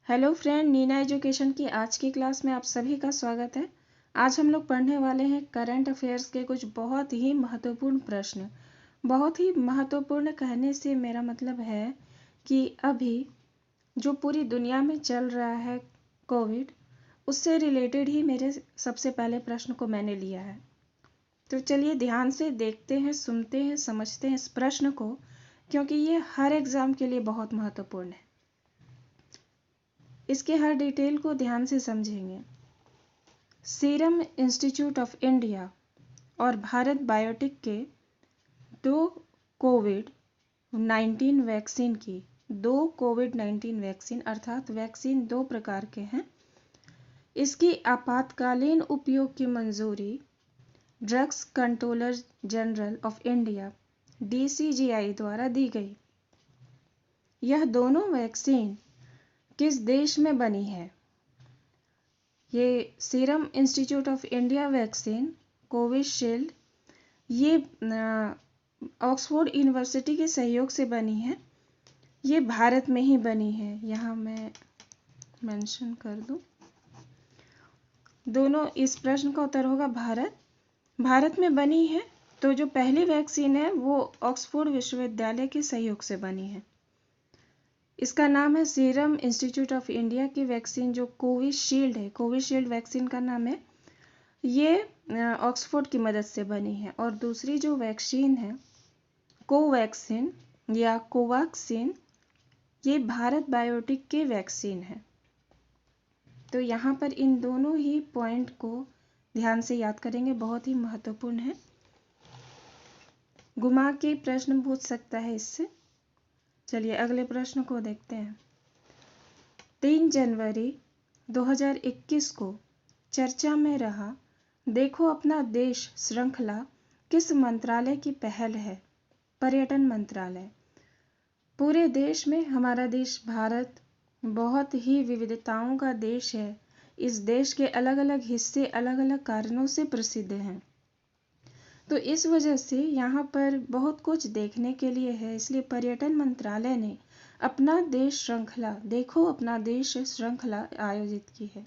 Hello friend, Neena education की आज की क्लास में आप सभी का स्वागत है। आज हम लोग पढ़ने वाले हैं करंट अफेयर्स के कुछ बहुत ही महत्वपूर्ण प्रश्न। बहुत ही महत्वपूर्ण कहने से मेरा मतलब है कि अभी जो पूरी दुनिया में चल रहा है कोविड, उससे रिलेटेड ही मेरे सबसे पहले प्रश्न को मैंने लिया है। तो चलिए ध्यान से देखते हैं, सुनते हैं, समझते हैं इस प्रश्न को, क्योंकि ये हर एग्ज़ाम के लिए बहुत महत्वपूर्ण है। इसके हर डिटेल को ध्यान से समझेंगे। सीरम इंस्टीट्यूट ऑफ इंडिया और भारत बायोटेक के दो कोविड-19 वैक्सीन अर्थात वैक्सीन दो प्रकार के हैं। इसकी आपातकालीन उपयोग की मंजूरी drugs controller general of India DCGI द्वारा दी गई। यह दोनों वैक्सीन किस देश में बनी है? ये serum institute of India vaccine Covishield ये ऑक्सफोर्ड यूनिवर्सिटी के सहयोग से बनी है। ये भारत में ही बनी है। यहाँ मैं मेंशन कर दूँ। दोनों, इस प्रश्न का उत्तर होगा भारत में बनी है। तो जो पहली वैक्सीन है वो ऑक्सफोर्ड विश्वविद्यालय के सहयोग से बनी है। इसका नाम है सीरम इंस्टीट्यूट ऑफ इंडिया की वैक्सीन जो कोविशील्ड है। कोविशील्ड वैक्सीन का नाम है। ये ऑक्सफोर्ड की मदद से बनी है। और दूसरी जो वैक्सीन है कोवैक्सीन या कोवैक्सीन, ये भारत बायोटेक की वैक्सीन है। तो यहाँ पर इन दोनों ही पॉइंट को ध्यान से याद करेंगे, बहुत ही महत्वपूर्ण है। घुमा के प्रश्न पूछ सकता है इससे। चलिए अगले प्रश्न को देखते हैं। 3 जनवरी 2021 को चर्चा में रहा देखो अपना देश श्रृंखला किस मंत्रालय की पहल है? पर्यटन मंत्रालय। पूरे देश में हमारा देश भारत बहुत ही विविधताओं का देश है। इस देश के अलग अलग हिस्से अलग अलग कारणों से प्रसिद्ध हैं। तो इस वजह से यहाँ पर बहुत कुछ देखने के लिए है। इसलिए पर्यटन मंत्रालय ने अपना देश श्रृंखला देखो अपना देश श्रृंखला आयोजित की है।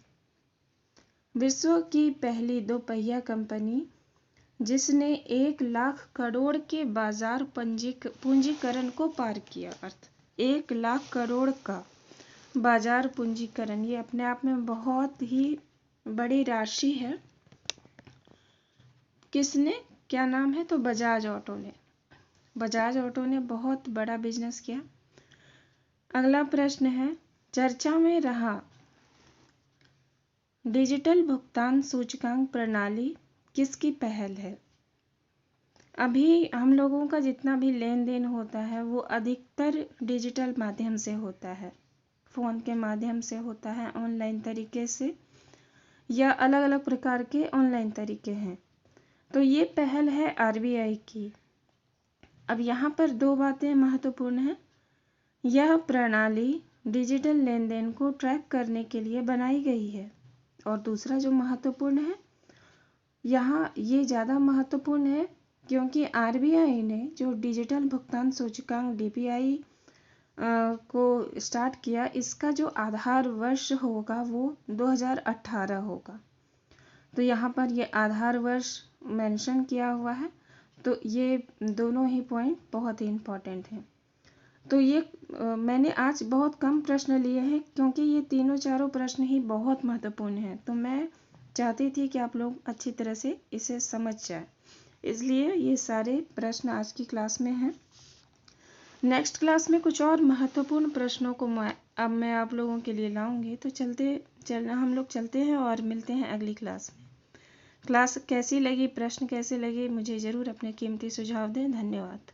विश्व की पहली दोपहिया कंपनी जिसने 1 लाख करोड़ के बाजार पूंजीकरण को पार किया, अर्थ 1 लाख करोड़ का बाजार पूंजीकरण, ये अपने आप में बहुत ही बड़ी राशि है। किसने, क्या नाम है? तो बजाज ऑटो ने। बजाज ऑटो ने बहुत बड़ा बिजनेस किया। अगला प्रश्न है, चर्चा में रहा डिजिटल भुगतान सूचकांक प्रणाली किसकी पहल है? अभी हम लोगों का जितना भी लेन देन होता है वो अधिकतर डिजिटल माध्यम से होता है। फ़ोन के माध्यम से होता है, ऑनलाइन तरीके से, या अलग अलग प्रकार के ऑनलाइन तरीके हैं। तो ये पहल है RBI की। अब यहाँ पर दो बातें महत्वपूर्ण हैं। यह प्रणाली डिजिटल लेन देन को ट्रैक करने के लिए बनाई गई है। और दूसरा जो महत्वपूर्ण है, यहाँ ये ज़्यादा महत्वपूर्ण है क्योंकि RBI ने जो डिजिटल भुगतान सूचकांक DPI को स्टार्ट किया, इसका जो आधार वर्ष होगा वो 2018 होगा। तो यहाँ पर ये आधार वर्ष मेंशन किया हुआ है। तो ये दोनों ही पॉइंट बहुत ही इम्पॉर्टेंट हैं। तो ये मैंने आज बहुत कम प्रश्न लिए हैं क्योंकि ये तीनों चारों प्रश्न ही बहुत महत्वपूर्ण हैं। तो मैं चाहती थी कि आप लोग अच्छी तरह से इसे समझ जाए, इसलिए ये सारे प्रश्न आज की क्लास में हैं। नेक्स्ट क्लास में कुछ और महत्वपूर्ण प्रश्नों को मैं आप लोगों के लिए लाऊंगी। तो हम लोग चलते हैं और मिलते हैं अगली क्लास में। क्लास कैसी लगी, प्रश्न कैसे लगे, मुझे ज़रूर अपने कीमती सुझाव दें। धन्यवाद।